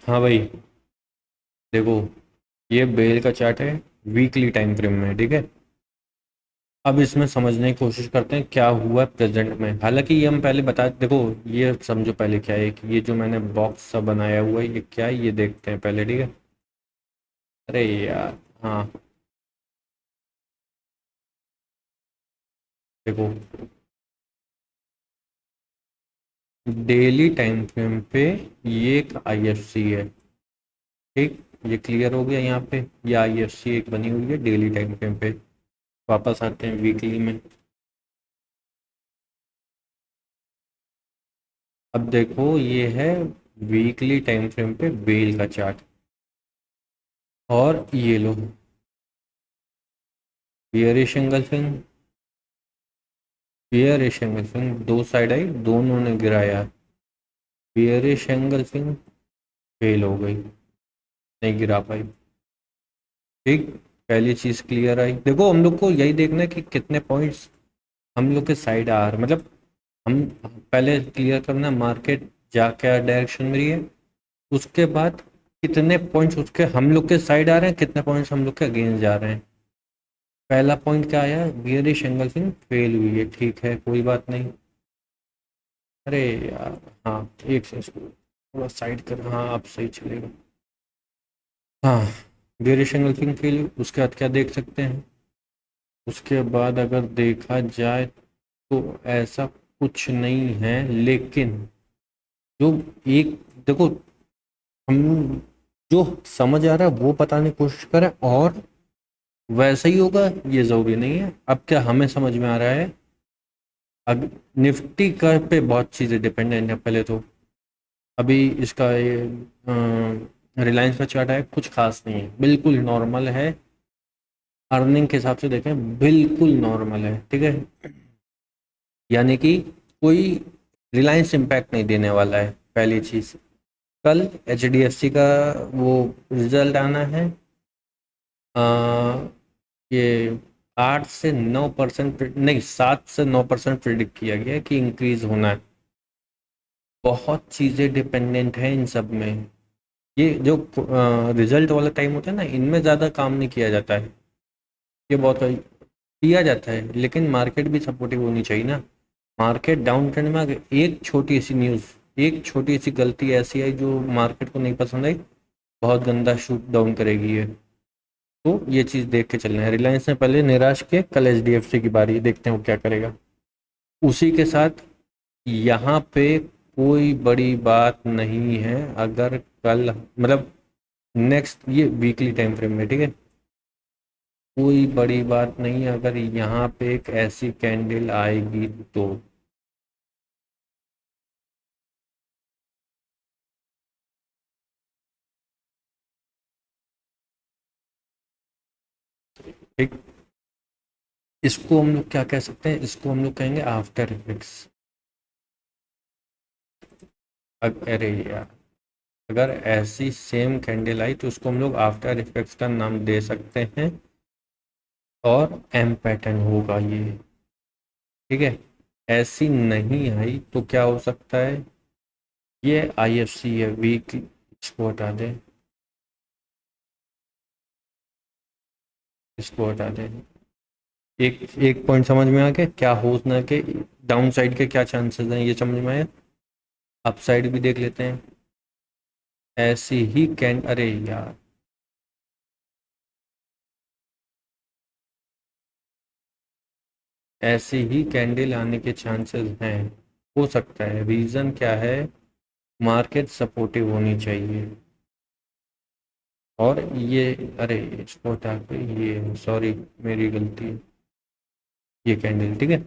हाँ भाई, देखो, ये बेल का चार्ट है वीकली टाइम फ्रेम में, ठीक है। अब इसमें समझने की कोशिश करते हैं क्या हुआ प्रेजेंट में। हालांकि ये हम पहले बता, देखो, ये समझो पहले क्या है कि ये जो मैंने बॉक्स सा बनाया हुआ है ये क्या है, ये देखते हैं पहले, ठीक है। अरे यार, हाँ, देखो, डेली टाइम फ्रेम पे ये एक आईएफसी है, ठीक। ये क्लियर हो गया यहाँ पे, ये आईएफसी एक बनी हुई है डेली टाइम फ्रेम पे। वापस आते हैं वीकली में। अब देखो, ये है वीकली टाइम फ्रेम पे बेल का चार्ट। और ये लो, बियरिश एंगल्फिंग, बियरिश एंगल्फिंग दो साइड आई, दोनों ने गिराया। बियरिश एंगल्फिंग फेल हो गई, नहीं गिरा पाई, ठीक। पहली चीज क्लियर आई। देखो, हम लोग को यही देखना है कि कितने पॉइंट्स हम लोग के साइड आ रहे, मतलब हम पहले क्लियर करना मार्केट जा क्या डायरेक्शन में रही है, उसके बाद कितने पॉइंट्स उसके हम लोग के साइड आ रहे हैं, कितने पॉइंट्स हम लोग के अगेंस्ट जा रहे हैं। पहला पॉइंट क्या आया, बियरिश एंगल्फिंग फेल हुई है, ठीक है, कोई बात नहीं। अरे यार, हाँ, एक से इसको थोड़ा साइड कर, हाँ अब सही चलेगा। हाँ, बियरिश एंगल्फिंग फेल, उसके बाद क्या देख सकते हैं। उसके बाद अगर देखा जाए तो ऐसा कुछ नहीं है, लेकिन जो एक, देखो, हम जो समझ आ रहा है वो बताने की कोशिश करें, और वैसा ही होगा ये जरूरी नहीं है। अब क्या हमें समझ में आ रहा है, अब निफ्टी का पे बहुत चीज़ें डिपेंडेंट है। पहले तो अभी इसका ये रिलायंस का चार्ट है, कुछ खास नहीं है, बिल्कुल नॉर्मल है। अर्निंग के हिसाब से देखें बिल्कुल नॉर्मल है, ठीक है। यानी कि कोई रिलायंस इम्पैक्ट नहीं देने वाला है, पहली चीज़। कल एचडीएफसी का वो रिजल्ट आना है। अ, ये 8 से 9% नहीं, 7 से 9% प्रिडिक्ट किया गया है कि इंक्रीज होना है। बहुत चीज़ें डिपेंडेंट हैं इन सब में। ये जो रिजल्ट वाला टाइम होता है ना, इनमें ज़्यादा काम नहीं किया जाता है। ये बहुत किया जाता है, लेकिन मार्केट भी सपोर्टिव होनी चाहिए ना। मार्केट डाउन ट्रेंड में अगर एक छोटी सी न्यूज़, एक छोटी सी गलती ऐसी आई जो मार्केट को नहीं पसंद आई, बहुत गंदा शूट डाउन करेगी ये। तो ये चीज़ देख के चलना है। रिलायंस ने पहले निराश किया, कल एचडीएफसी की बारी, देखते हैं वो क्या करेगा। उसी के साथ यहाँ पे कोई बड़ी बात नहीं है। अगर कल, मतलब नेक्स्ट ये वीकली टाइम फ्रेम में, ठीक है, कोई बड़ी बात नहीं है अगर यहाँ पे एक ऐसी कैंडल आएगी तो। ठीक, इसको हम लोग क्या कह सकते हैं, इसको हम लोग कहेंगे आफ्टर इफेक्ट्स। अरे यार, अगर ऐसी सेम कैंडल आई तो उसको हम लोग आफ्टर इफेक्ट्स का नाम दे सकते हैं, और एम पैटर्न होगा ये, ठीक है। ऐसी नहीं आई तो क्या हो सकता है, ये आईएफसी है वीक, इसको हटा दें, इसको हटा दें। एक एक पॉइंट समझ में आ गया क्या हो ना के, डाउन साइड के क्या चांसेस हैं, ये समझ में आया। अप साइड भी देख लेते हैं। ऐसी ही कैंड, अरे यार, ऐसी ही कैंडल आने के चांसेस हैं, हो सकता है। रीज़न क्या है, मार्केट सपोर्टिव होनी चाहिए। और ये, अरे इसको हटा के, ये सॉरी, मेरी गलती, ये कैंडल, ठीक है,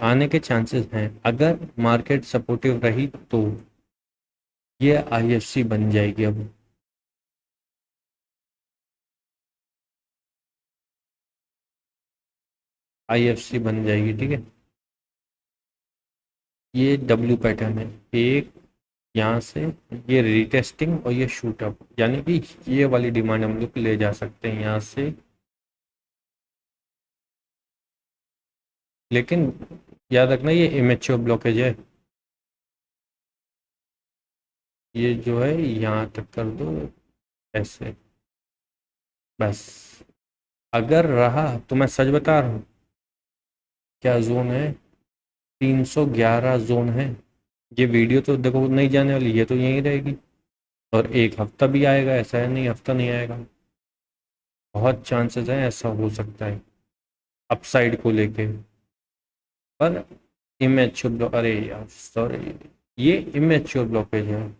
आने के चांसेस हैं। अगर मार्केट सपोर्टिव रही तो ये आईएफसी बन जाएगी। अब आईएफसी बन जाएगी, ठीक है। ये डब्ल्यू पैटर्न है, एक यहाँ से, ये रीटेस्टिंग और ये शूट अप, यानी कि ये वाली डिमांड हम लोग ले जा सकते हैं यहाँ से। लेकिन याद रखना ये इमेच्योर ब्लॉकेज है, ये जो है यहाँ तक कर दो ऐसे, बस। अगर रहा तो मैं सच बता रहा हूँ, क्या जोन है, 311 जोन है। ये वीडियो तो देखो नहीं जाने वाली, ये तो यहीं रहेगी। और एक हफ्ता भी आएगा, ऐसा है नहीं हफ्ता नहीं आएगा। बहुत चांसेस हैं ऐसा हो सकता है अपसाइड को लेके। पर इमेच्योर ब्लॉक, अरे यार सॉरी, ये इमेच्योर ब्लॉकेज है,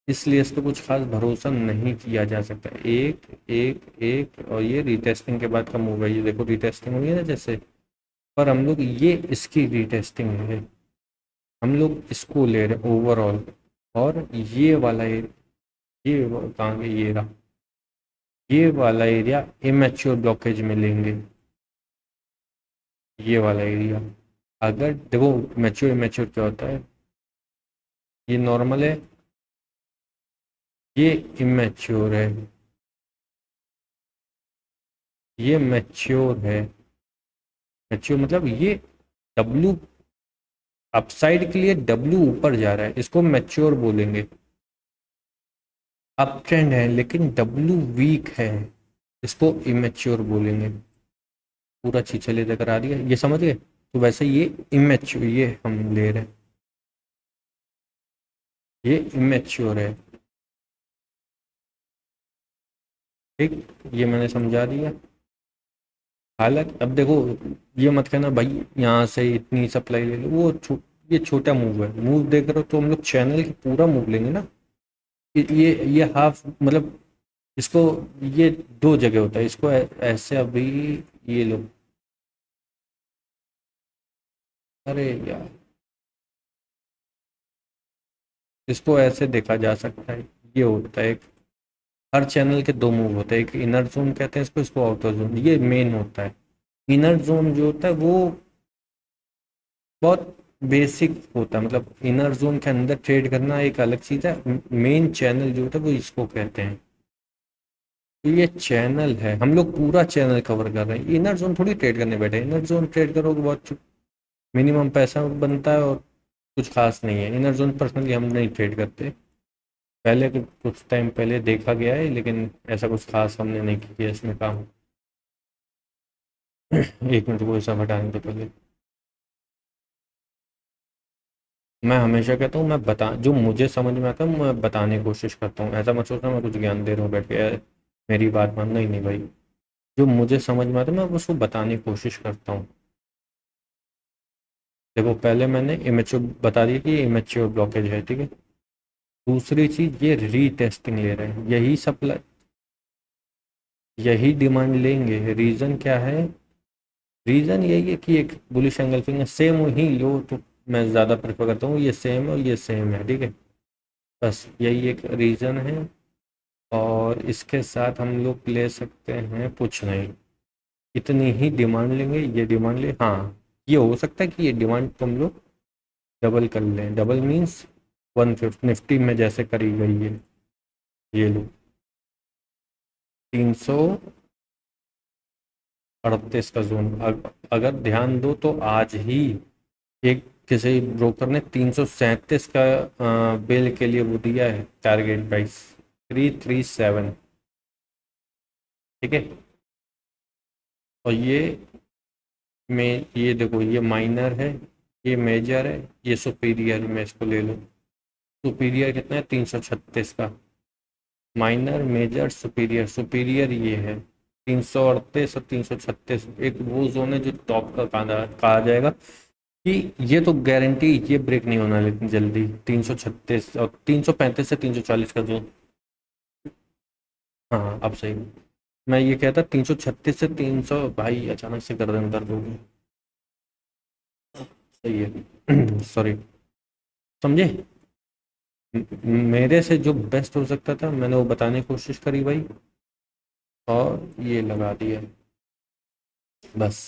इसलिए इस पर कुछ खास भरोसा नहीं किया जा सकता। एक एक एक, और ये रीटेस्टिंग के बाद का मूव है, ये देखो रीटेस्टिंग हुई है ना जैसे। पर हम लोग ये इसकी रीटेस्टिंग है, हम लोग इसको ले रहे ओवरऑल। और ये वाला कहाँ गया, ये रहा, ये वाला एरिया इमेच्योर ब्लॉकेज में लेंगे। ये वाला एरिया, अगर देखो मैच्योर इमेच्योर क्या होता है, ये नॉर्मल है, ये इमेच्योर है, ये मैच्योर है। मैच्योर मतलब ये डब्लू अपसाइड के लिए डब्लू ऊपर जा रहा है, इसको मैच्योर बोलेंगे। अप ट्रेंड है लेकिन डब्लू वीक है, इसको इमेच्योर बोलेंगे। पूरा छीछले लेकर आ दिया, ये समझ गए। तो वैसे ये इमेच्योर, ये हम ले रहे हैं, ये इमेच्योर है। ठीक, ये मैंने समझा दिया। हालांकि अब देखो, ये मत कहना भाई यहाँ से इतनी सप्लाई ले लो, ये छोटा मूव है। मूव देख रहे हो तो हम लोग चैनल की पूरा मूव लेंगे ना। ये हाफ मतलब, इसको, ये दो जगह होता है, इसको ऐसे अभी, ये लो, अरे यार, इसको ऐसे देखा जा सकता है। ये होता है हर चैनल के दो मूव होते हैं, एक इनर जोन कहते हैं इसको, इसको आउटर जोन, ये मेन होता है। इनर जोन जो होता है वो बहुत बेसिक होता है, मतलब इनर जोन के अंदर ट्रेड करना एक अलग चीज़ है। मेन चैनल जो होता है वो इसको कहते हैं। तो ये चैनल है, हम लोग पूरा चैनल कवर कर रहे हैं, इनर जोन थोड़ी ट्रेड करने बैठे हैं। इनर जोन ट्रेड करोगे बहुत मिनिमम पैसा बनता है, और कुछ खास नहीं है। इनर जोन पर्सनली हम नहीं ट्रेड करते, पहले कुछ टाइम पहले देखा गया है, लेकिन ऐसा कुछ खास हमने नहीं किया इसमें काम। एक मिनट को ऐसा हटाने तो पहले, मैं हमेशा कहता हूँ, मैं बता जो मुझे समझ में आता है मैं बताने की कोशिश करता हूँ। ऐसा मत सोचना मैं कुछ ज्ञान दे रहा हूँ बैठ के, मेरी बात मान, नहीं नहीं भाई। जो मुझे समझ में आता है मैं उसको बताने की कोशिश करता हूँ। देखो पहले मैंने इमेच्योर बता दिया कि ये इमेच्योर ब्लॉकेज है, ठीक है। दूसरी चीज़, ये रीटेस्टिंग ले रहे हैं, यही सप्लाई, यही डिमांड लेंगे। रीज़न क्या है, रीज़न यही है कि एक बुलिश एंगल्फिंग है, सेम ही लो तो मैं ज़्यादा प्रेफर करता हूँ, ये सेम है और ये सेम है, ठीक है। बस यही एक रीज़न है। और इसके साथ हम लोग ले सकते हैं कुछ नहीं, इतनी ही डिमांड लेंगे, ये डिमांड ले, हाँ। ये हो सकता है कि ये डिमांड को हम लोग डबल कर लें, डबल मीन्स 150 निफ्टी में जैसे करी गई है। ये लो 338 का जोन, अगर ध्यान दो तो आज ही एक किसी ब्रोकर ने 337 का बेल के लिए वो दिया है टारगेट प्राइस 337, ठीक है। और ये देखो, ये माइनर है, ये मेजर है, ये सुपीरियर में इसको ले लो। सुपीरियर कितना है, 336 का। माइनर मेजर सुपीरियर, सुपीरियर ये है 338 और 336, एक वो जोन है जो टॉप का कहा जाएगा कि ये तो गारंटी ये ब्रेक नहीं होना, लेकिन जल्दी 336 और 335 से 340 का जोन। हाँ अब सही, मैं ये कहता 336 से 300, भाई अचानक से गर्दन दर्द हो गई, सही है। सॉरी, समझे। मेरे से जो बेस्ट हो सकता था मैंने वो बताने की कोशिश करी भाई, और ये लगा दिया, बस।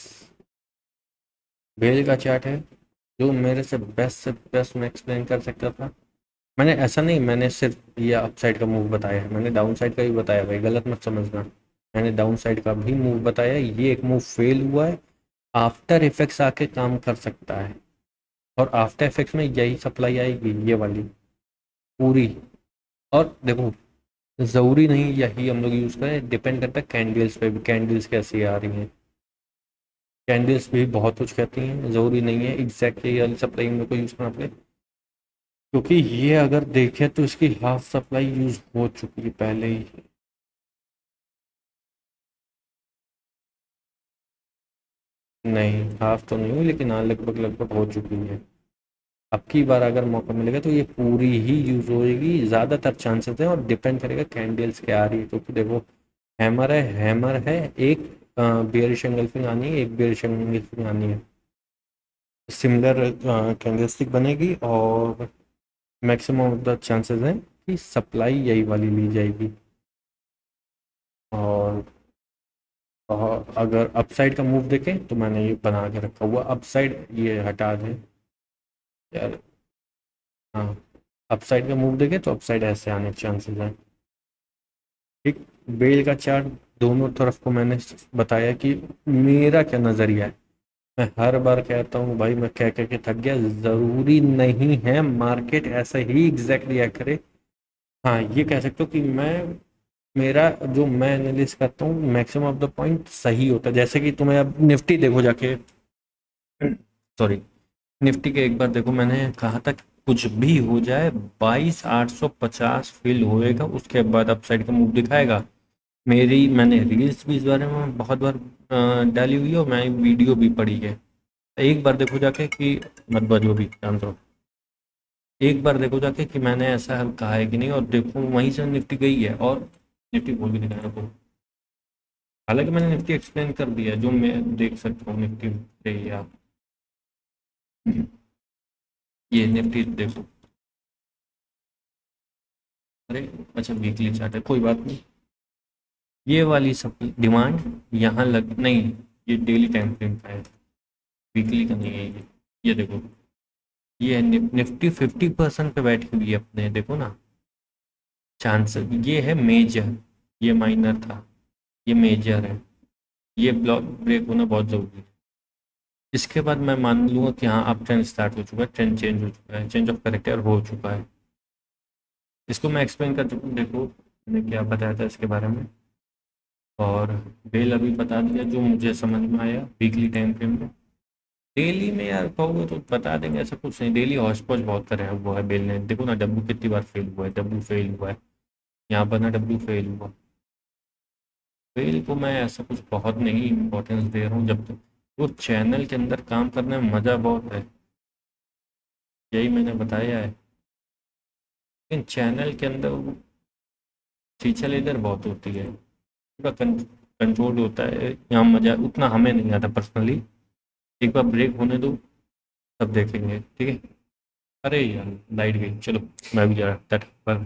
बेल का चार्ट है, जो मेरे से बेस्ट मैं एक्सप्लेन कर सकता था। मैंने ऐसा नहीं, मैंने सिर्फ ये अपसाइड का मूव बताया है, मैंने डाउन साइड का भी बताया भाई, गलत मत समझना। मैंने डाउन साइड का भी मूव बताया, ये एक मूव फेल हुआ है, आफ्टर इफेक्ट्स आके काम कर सकता है। और आफ्टर इफेक्ट्स में यही सप्लाई आएगी, ये वाली पूरी। और देखो, ज़रूरी नहीं यही हम लोग यूज़ करें, डिपेंड करता है कैंडल्स पे भी, कैंडल्स कैसी आ रही हैं। कैंडल्स भी बहुत कुछ कहती हैं, ज़रूरी नहीं है एग्जैक्ट ये वाली सप्लाई हम लोग को यूज़ करना पड़े, क्योंकि ये अगर देखें तो इसकी हाफ सप्लाई यूज़ हो चुकी है पहले ही। नहीं, हाफ तो नहीं हुई, लेकिन हाँ लगभग लगभग हो चुकी है। अब की बार अगर मौका मिलेगा तो ये पूरी ही यूज़ होएगी, ज़्यादातर चांसेस है, और डिपेंड करेगा कैंडल्स क्या आ रही है, क्योंकि देखो हैमर है एक, बेयरिश एंगल्फिंग आनी है, एक बेयरिश एंगल्फिंग आनी है, सिमिलर कैंडलस्टिक बनेगी, और मैक्सिमम ऑफ द चांसेस हैं कि सप्लाई यही वाली ली जाएगी। और अगर अपसाइड का मूव देखें तो मैंने ये बना के रखा हुआ अपसाइड, ये हटा दें यार। हाँ, अपसाइड का मूव देखें तो अपसाइड ऐसे आने के चांसेस हैं। ठीक, बेल का चार्ट दोनों तरफ को मैंने बताया कि मेरा क्या नज़रिया है। मैं हर बार कहता हूँ भाई, मैं कह के थक गया, ज़रूरी नहीं है मार्केट ऐसा ही एग्जैक्ट रिएक्ट करे। हाँ, ये कह सकते हो कि मेरा जो मैं एनालिस करता हूँ मैक्सिमम ऑफ द पॉइंट सही होता है। जैसे कि तुम्हें अब निफ्टी देखो जाके, सॉरी, निफ्टी के एक बार देखो, मैंने कहा था कि कुछ भी हो जाए 22,850 फिल होएगा, उसके बाद अपसाइड का मूव दिखाएगा। मैंने रील्स भी इस बारे में बहुत बार डाली हुई है, और मैंने वीडियो भी पढ़ी है। एक बार देखो जाके कि, मत बजो भी जान दो, एक बार देखो जाके कि मैंने ऐसा कहा है कि नहीं, और देखो वहीं से निफ्टी गई है, और निफ्टी बोल के दिखाया को, हालांकि मैंने निफ्टी एक्सप्लेन कर दिया है, जो मैं देख सकता हूँ निफ्टी पे, या ये निफ्टी देखो। अरे अच्छा, वीकली चार्ट है, कोई बात नहीं। ये वाली सब डिमांड यहाँ लग नहीं, ये डेली टाइम फ्रेम का है, वीकली का नहीं है ये देखो, ये निफ्टी 50% पे बैठी हुई है अपने, देखो ना चांस, ये है मेजर, ये माइनर था, ये मेजर है, ये ब्लॉक ब्रेक होना बहुत ज़रूरी है। इसके बाद मैं मान लूँगा कि हाँ अब ट्रेंड स्टार्ट हो चुका है, ट्रेंड चेंज हो चुका है, चेंज ऑफ करेक्टर हो चुका है। इसको मैं एक्सप्लेन कर चुका हूँ, देखो मैंने क्या बताया था इसके बारे में, और बेल अभी बता दिया जो मुझे समझ में आया वीकली टाइम फ्रेम में। डेली में यार कहोगे तो बता देंगे, ऐसा कुछ नहीं, डेली हौच पौच बहुत करा हुआ है बेल ने, देखो ना डब्ल्यू कितनी बार फेल हुआ है, डब्ल्यू फेल हुआ है, यहाँ पर ना डब्ल्यू फेल हुआ। फेल को मैं ऐसा कुछ बहुत नहीं इम्पोर्टेंस दे रहा हूँ, जब तक वो चैनल के अंदर काम करने में मज़ा बहुत है, यही मैंने बताया है। लेकिन चैनल के अंदर वो फीचर लेदर बहुत होती है, पूरा कंट्रोल होता है, यहाँ मज़ा उतना हमें नहीं आता पर्सनली। एक बार ब्रेक होने दो, तब देखेंगे, ठीक है। अरे यार लाइट गई, चलो मैं भी जा रहा था पर